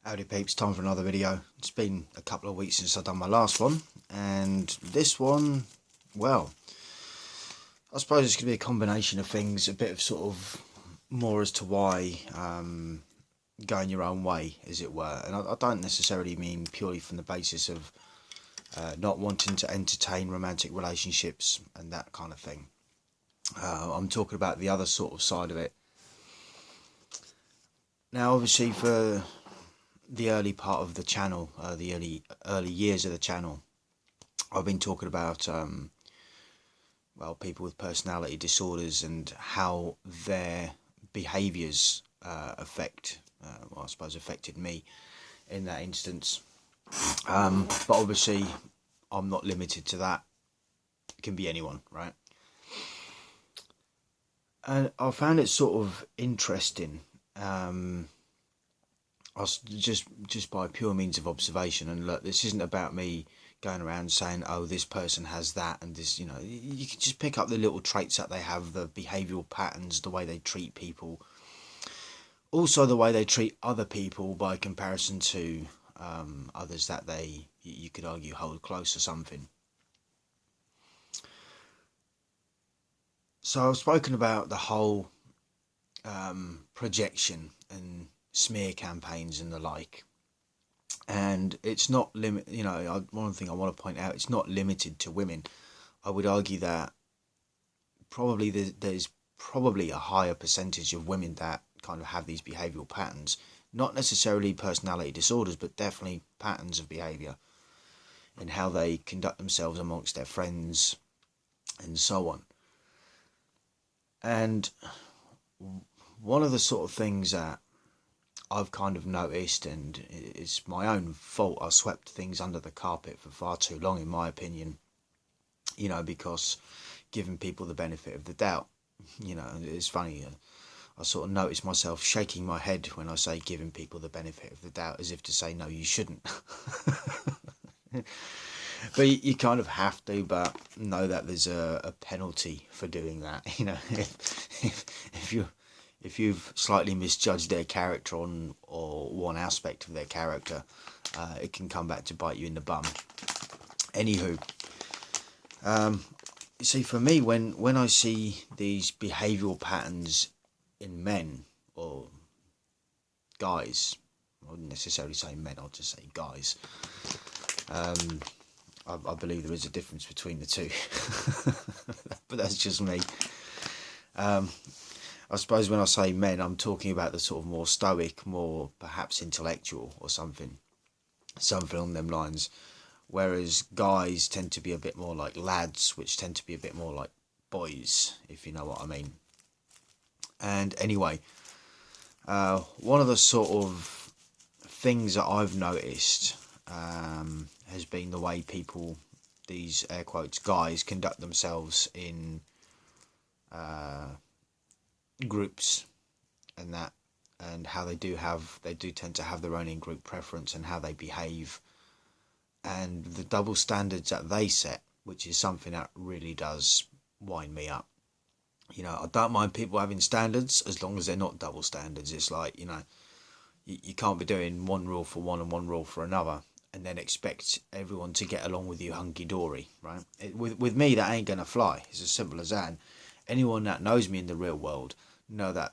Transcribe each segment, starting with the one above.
Howdy peeps, time for another video. It's been a couple of weeks since I've done my last one, and this one, well, I suppose it's going to be a combination of things, a bit of sort of more as to why going your own way, as it were. And I don't necessarily mean purely from the basis of not wanting to entertain romantic relationships and that kind of thing. I'm talking about the other sort of side of it. Now, obviously, for the early part of the channel, the early years of the channel, I've been talking about well, people with personality disorders and how their behaviours affected me in that instance. But obviously, I'm not limited to that. It can be anyone, right? And I found it sort of interesting. Just by pure means of observation, and look, this isn't about me going around saying, oh, this person has that, and this, you can just pick up the little traits that they have, the behavioural patterns, the way they treat people, also the way they treat other people by comparison to others that you could argue hold close or something. So I've spoken about the whole projection and smear campaigns and the like, and it's not one thing I want to point out, it's not limited to women. I would argue that probably there's probably a higher percentage of women that kind of have these behavioural patterns, not necessarily personality disorders, but definitely patterns of behaviour and how they conduct themselves amongst their friends and so on. And one of the sort of things that I've kind of noticed, and it's my own fault, I swept things under the carpet for far too long, in my opinion, because giving people the benefit of the doubt, it's funny, I sort of notice myself shaking my head when I say giving people the benefit of the doubt, as if to say, no, you shouldn't. But you kind of have to, but know that there's a penalty for doing that. If you've slightly misjudged their character or one aspect of their character, it can come back to bite you in the bum. Anywho, you see, for me, when I see these behavioural patterns in men or guys, I wouldn't necessarily say men, I'll just say guys. I believe there is a difference between the two, but that's just me. I suppose when I say men, I'm talking about the sort of more stoic, more perhaps intellectual or something along them lines. Whereas guys tend to be a bit more like lads, which tend to be a bit more like boys, if you know what I mean. And anyway, one of the sort of things that I've noticed has been the way people, these air quotes guys, conduct themselves in groups and that, and how they do tend to have their own in-group preference and how they behave, and the double standards that they set, which is something that really does wind me up. I don't mind people having standards as long as they're not double standards. It's like, you can't be doing one rule for one and one rule for another and then expect everyone to get along with you hunky-dory, right? With me, that ain't gonna fly. It's as simple as that. And anyone that knows me in the real world know that,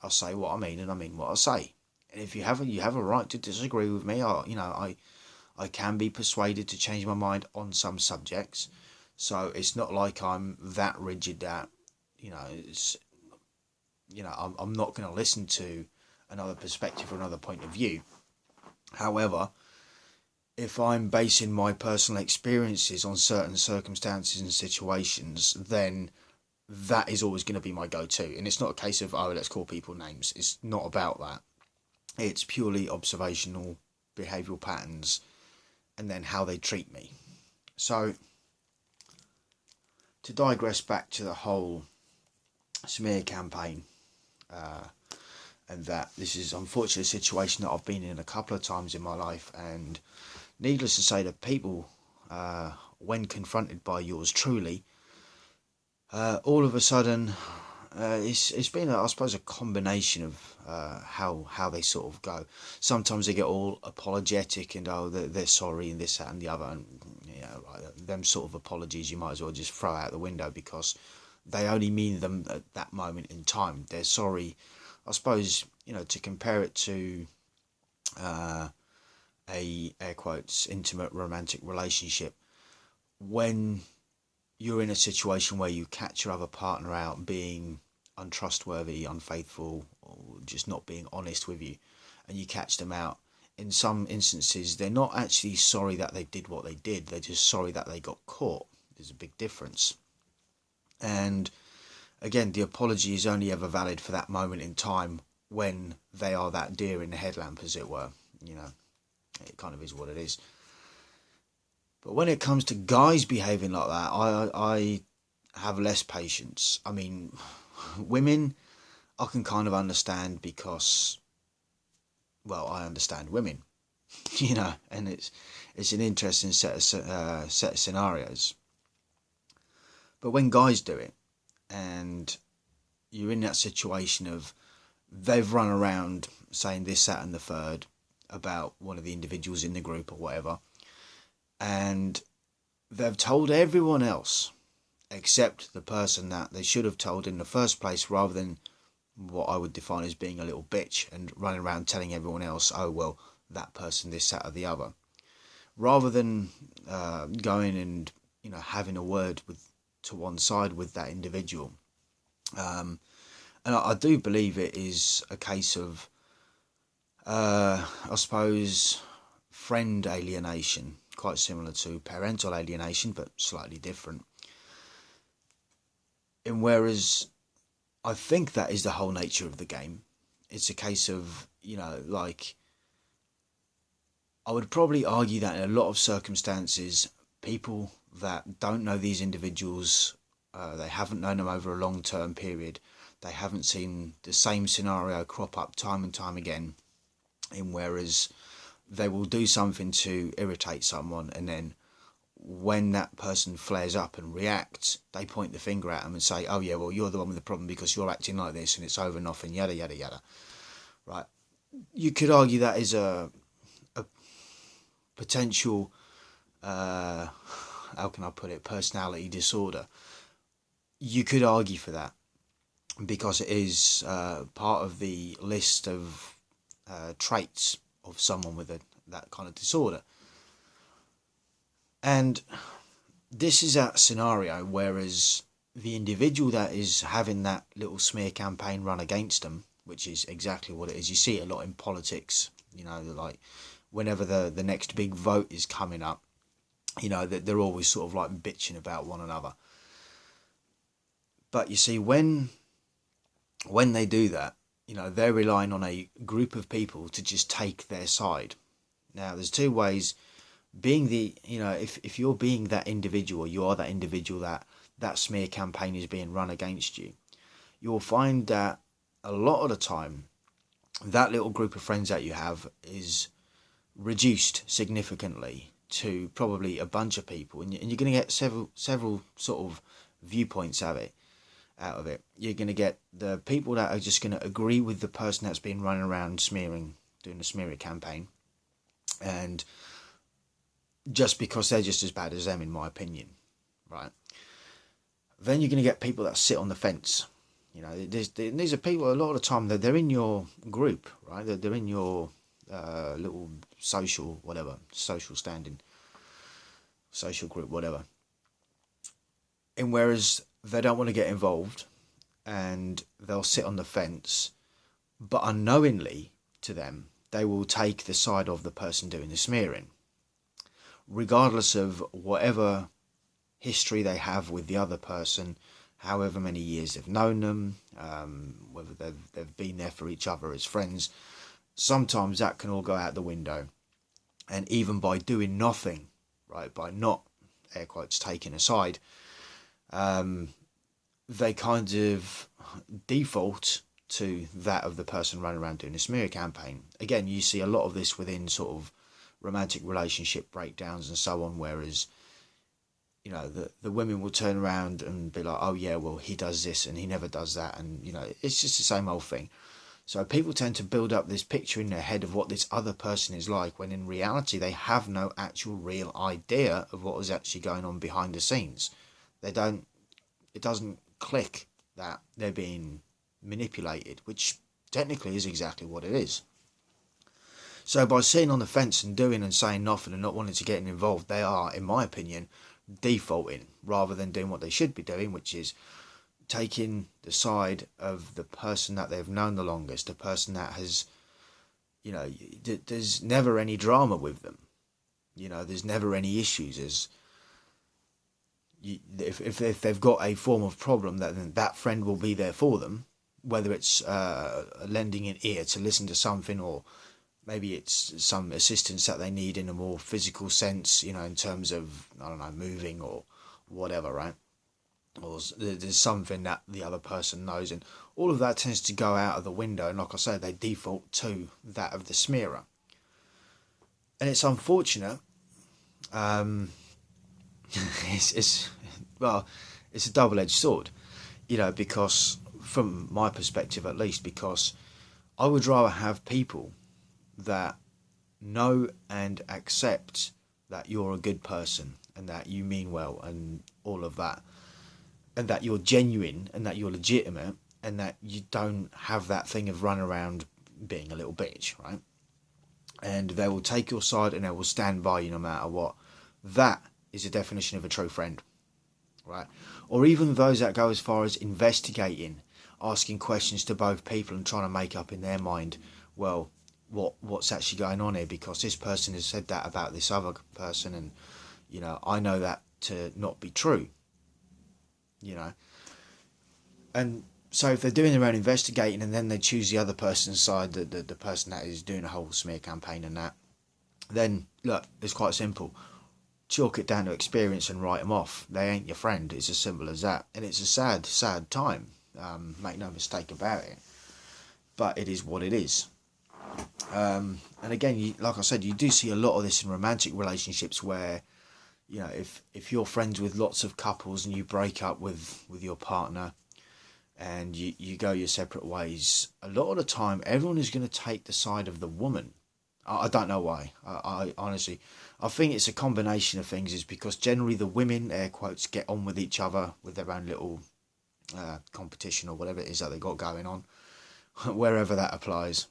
I say what I mean and I mean what I say. And if you have a right to disagree with me. I can be persuaded to change my mind on some subjects. So it's not like I'm that rigid that, I'm not going to listen to another perspective or another point of view. However, if I'm basing my personal experiences on certain circumstances and situations, then that is always going to be my go-to. And it's not a case of, oh, let's call people names. It's not about that. It's purely observational behavioural patterns and then how they treat me. So, to digress back to the whole smear campaign, and that this is unfortunately a situation that I've been in a couple of times in my life, and needless to say that people, when confronted by yours truly, all of a sudden it's been, I suppose, a combination of how they sort of go. Sometimes they get all apologetic and they're sorry and this, that, and the other, and right, them sort of apologies you might as well just throw out the window because they only mean them at that moment in time. They're sorry, I suppose, to compare it to a air quotes intimate romantic relationship. When you're in a situation where you catch your other partner out being untrustworthy, unfaithful, or just not being honest with you, and you catch them out, in some instances they're not actually sorry that they did what they did, they're just sorry that they got caught. There's a big difference. And again, the apology is only ever valid for that moment in time when they are that deer in the headlamp, as it were. It kind of is what it is. But when it comes to guys behaving like that, I have less patience. I mean, women, I can kind of understand because, well, I understand women, and it's an interesting set of scenarios. But when guys do it, and you're in that situation of they've run around saying this, that, and the third about one of the individuals in the group or whatever, and they've told everyone else except the person that they should have told in the first place, rather than what I would define as being a little bitch and running around telling everyone else, oh, well, that person, this, that, or the other. Rather than going and, having a word to one side with that individual. And I do believe it is a case of, I suppose, friend alienation, quite similar to parental alienation, but slightly different. And whereas I think that is the whole nature of the game, it's a case of, I would probably argue that in a lot of circumstances, people that don't know these individuals, they haven't known them over a long-term period, they haven't seen the same scenario crop up time and time again, and whereas they will do something to irritate someone, and then when that person flares up and reacts, they point the finger at them and say, oh yeah, well, you're the one with the problem because you're acting like this and it's over and off and yada yada yada. Right? You could argue that is a potential, how can I put it, personality disorder. You could argue for that because it is part of the list of traits of someone with that kind of disorder. And this is that scenario, whereas the individual that is having that little smear campaign run against them, which is exactly what it is. You see it a lot in politics, like whenever the next big vote is coming up, that they're always sort of like bitching about one another. But you see, when they do that, they're relying on a group of people to just take their side. Now, there's two ways. Being if you're being that individual, you are that individual that smear campaign is being run against you, you'll find that a lot of the time, that little group of friends that you have is reduced significantly to probably a bunch of people, and you're going to get several sort of viewpoints out of it. You're going to get the people that are just going to agree with the person that's been running around doing the smearing campaign, and just because they're just as bad as them, in my opinion, right? Then you're going to get people that sit on the fence. These are people, a lot of the time, they're in your group, right? They're in your little social standing, social group, whatever. And whereas they don't want to get involved and they'll sit on the fence, but unknowingly to them, they will take the side of the person doing the smearing, regardless of whatever history they have with the other person, however many years they've known them, whether they've been there for each other as friends. Sometimes that can all go out the window. And even by doing nothing, right, by not, air quotes, taking a side, they kind of default to that of the person running around doing a smear campaign. Again, you see a lot of this within sort of romantic relationship breakdowns and so on, whereas the women will turn around and be like, oh yeah, well, he does this and he never does that, and it's just the same old thing. So people tend to build up this picture in their head of what this other person is like, when in reality they have no actual real idea of what is actually going on behind the scenes. It doesn't click that they're being manipulated, which technically is exactly what it is. So by sitting on the fence and doing and saying nothing and not wanting to get involved, they are, in my opinion, defaulting rather than doing what they should be doing, which is taking the side of the person that they've known the longest, the person that has, there's never any drama with them. There's never any issues. If they've got a form of problem, then that friend will be there for them, whether it's lending an ear to listen to something, or maybe it's some assistance that they need in a more physical sense, in terms of, I don't know, moving or whatever, right? Or there's something that the other person knows, and all of that tends to go out of the window, and like I say, they default to that of the smearer. And it's unfortunate. It's a double-edged sword, because from my perspective at least, because I would rather have people that know and accept that you're a good person and that you mean well and all of that, and that you're genuine and that you're legitimate and that you don't have that thing of run around being a little bitch, right? And they will take your side and they will stand by you no matter what. That is a definition of a true friend, right? Or even those that go as far as investigating, asking questions to both people and trying to make up in their mind, well, what's actually going on here, because this person has said that about this other person, and I know that to not be true. And so if they're doing their own investigating and then they choose the other person's side, the person that is doing a whole smear campaign and that, then look, it's quite simple. Chalk it down to experience and write them off. They ain't your friend. It's as simple as that. And it's a sad time. Make no mistake about it. But it is what it is. And again, like I said, you do see a lot of this in romantic relationships where, if you're friends with lots of couples and you break up with your partner and you go your separate ways, a lot of the time everyone is going to take the side of the woman. I don't know why. I honestly, I think it's a combination of things. Is because generally the women, air quotes, get on with each other with their own little competition or whatever it is that they got going on, wherever that applies.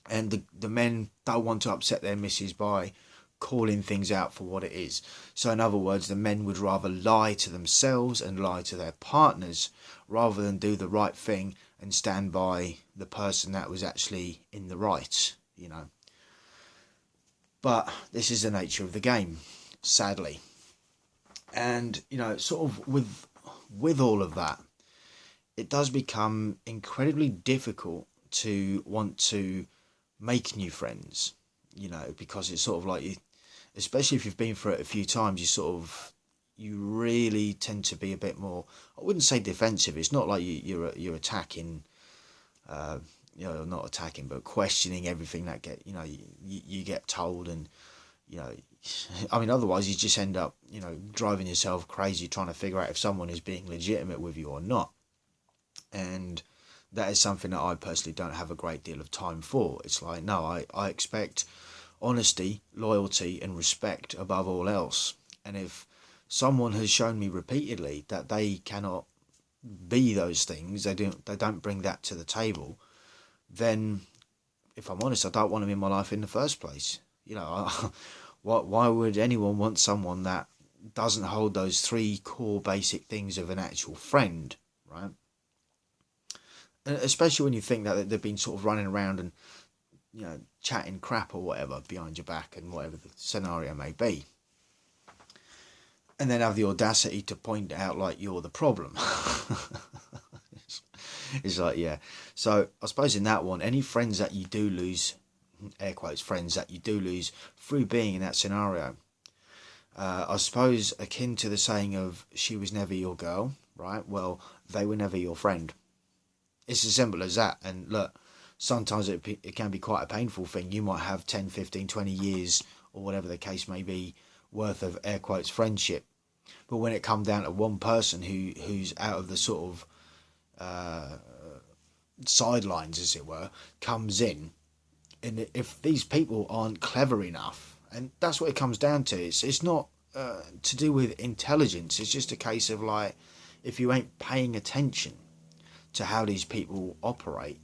And the men don't want to upset their missus by calling things out for what it is. So in other words, the men would rather lie to themselves and lie to their partners rather than do the right thing and stand by the person that was actually in the right, But this is the nature of the game, sadly. And, sort of with all of that, it does become incredibly difficult to want to make new friends, because it's sort of like, especially if you've been through it a few times, you really tend to be a bit more, I wouldn't say defensive. It's not like you're attacking, not attacking, but questioning everything that you get told, and otherwise you just end up driving yourself crazy trying to figure out if someone is being legitimate with you or not. And that is something that I personally don't have a great deal of time for. It's like, no, I expect honesty, loyalty and respect above all else. And if someone has shown me repeatedly that they cannot be those things, they don't bring that to the table, then if I'm honest, I don't want them in my life in the first place. Why would anyone want someone that doesn't hold those three core basic things of an actual friend, right? Especially when you think that they've been sort of running around and chatting crap or whatever behind your back and whatever the scenario may be, and then have the audacity to point out like you're the problem. It's like, yeah. So I suppose in that one, any friends that you do lose, air quotes, friends that you do lose through being in that scenario, I suppose akin to the saying of she was never your girl, right? Well, they were never your friend. It's as simple as that. And look, sometimes it can be quite a painful thing. You might have 10, 15, 20 years or whatever the case may be worth of air quotes friendship But when it comes down to one person who's out of the sort of sidelines, as it were, comes in, and if these people aren't clever enough, and that's what it comes down to, it's not to do with intelligence. It's just a case of, like, if you ain't paying attention to how these people operate,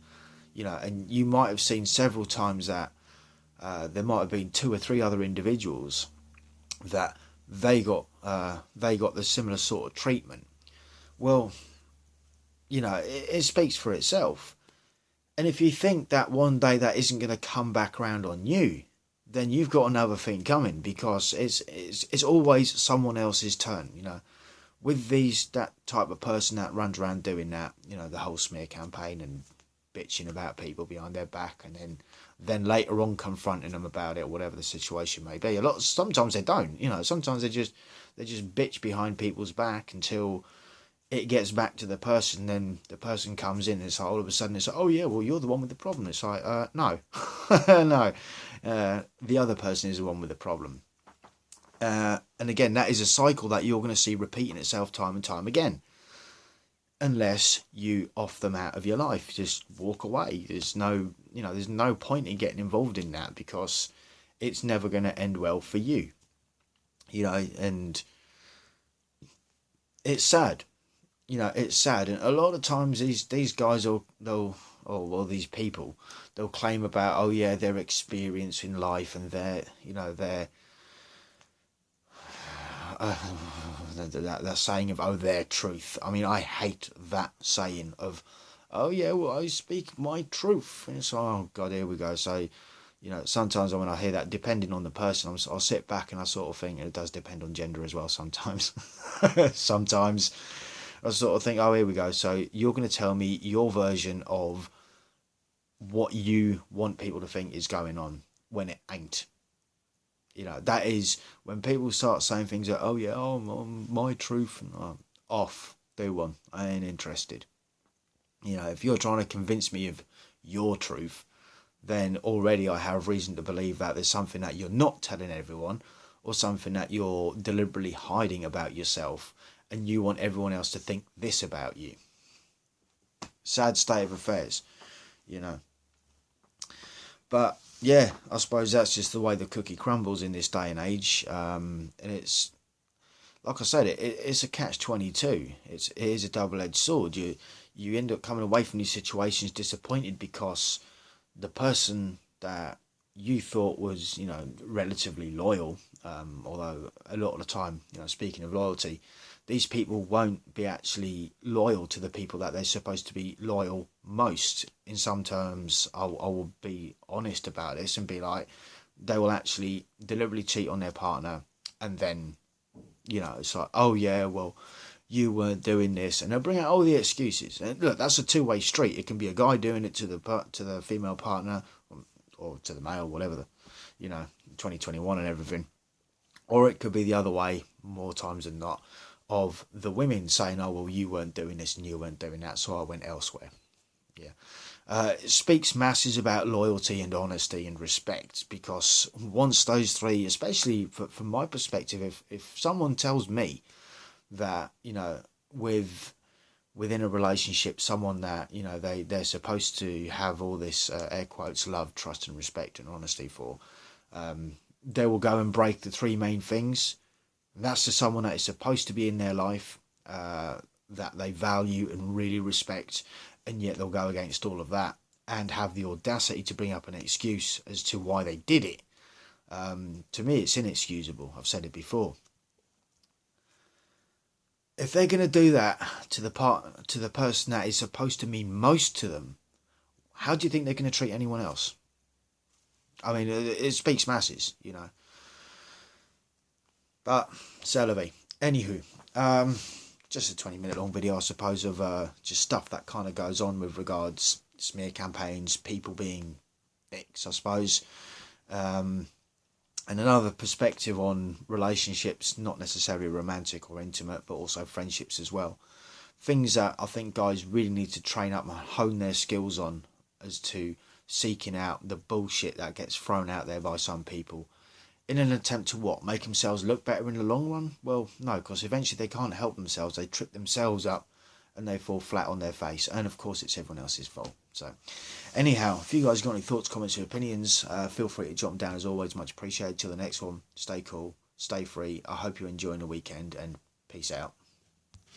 and you might have seen several times that there might have been 2 or 3 other individuals that they got the similar sort of treatment. Well, it speaks for itself. And if you think that one day that isn't going to come back around on you, then you've got another thing coming, because it's always someone else's turn. With that type of person that runs around doing that, the whole smear campaign and bitching about people behind their back, and then later on confronting them about it, or whatever the situation may be. Sometimes they don't. Sometimes they just bitch behind people's back until it gets back to the person. Then the person comes in, and it's like, all of a sudden it's like, oh yeah, well, you're the one with the problem. It's like, no, no, the other person is the one with the problem. And again, that is a cycle that you're going to see repeating itself time and time again, unless you off them out of your life. Just walk away. There's no point in getting involved in that, because it's never going to end well for you. And it's sad. It's sad. And a lot of times these guys these people, they'll claim about, oh yeah, their experience in life, and their that saying of, oh, their truth. I mean, I hate that saying of, oh yeah, well, I speak my truth. And it's like, oh God, here we go. So, sometimes when I hear that, depending on the person, I'll sit back and I sort of think, and it does depend on gender as well sometimes. Sometimes I sort of think, oh, here we go. So you're going to tell me your version of what you want people to think is going on, when it ain't. That is when people start saying things like, oh yeah, my truth, and off, do one. I ain't interested. If you're trying to convince me of your truth, then already I have reason to believe that there's something that you're not telling everyone, or something that you're deliberately hiding about yourself, and you want everyone else to think this about you. Sad state of affairs, But yeah, I suppose that's just the way the cookie crumbles in this day and age. And it's, like I said, it's a catch-22. It is a double-edged sword. You end up coming away from these situations disappointed, because the person that you thought was, relatively loyal, although a lot of the time, speaking of loyalty, these people won't be actually loyal to the people that they're supposed to be loyal most. In some terms, I will be honest about this and be like, they will actually deliberately cheat on their partner, and then, it's like, oh yeah, well, you weren't doing this, and they'll bring out all the excuses. And look, that's a two-way street. It can be a guy doing it to the female partner, or to the male, whatever, 2021 and everything. Or it could be the other way, more times than not, of the women saying, oh, well, you weren't doing this and you weren't doing that, so I went elsewhere. Yeah. It speaks masses about loyalty and honesty and respect, because once those three, especially from my perspective, if someone tells me that, within a relationship, someone that, they're supposed to have all this, air quotes, love, trust and respect and honesty for, they will go and break the 3 main things. That's to someone that is supposed to be in their life, that they value and really respect, and yet they'll go against all of that and have the audacity to bring up an excuse as to why they did it. To me, it's inexcusable. I've said it before. If they're going to do that to the person that is supposed to mean most to them, how do you think they're going to treat anyone else? I mean, it speaks masses, But, c'est la vie. Anywho, just a 20-minute long video, I suppose, of just stuff that kind of goes on with regards smear campaigns, people being dicks, I suppose. And another perspective on relationships, not necessarily romantic or intimate, but also friendships as well. Things that I think guys really need to train up and hone their skills on, as to seeking out the bullshit that gets thrown out there by some people, in an attempt to what? Make themselves look better in the long run? Well, no, because eventually they can't help themselves. They trip themselves up and they fall flat on their face. And of course, it's everyone else's fault. So, anyhow, if you guys got any thoughts, comments, or opinions, feel free to jot them down. As always, much appreciated. Till the next one, stay cool, stay free. I hope you're enjoying the weekend, and peace out.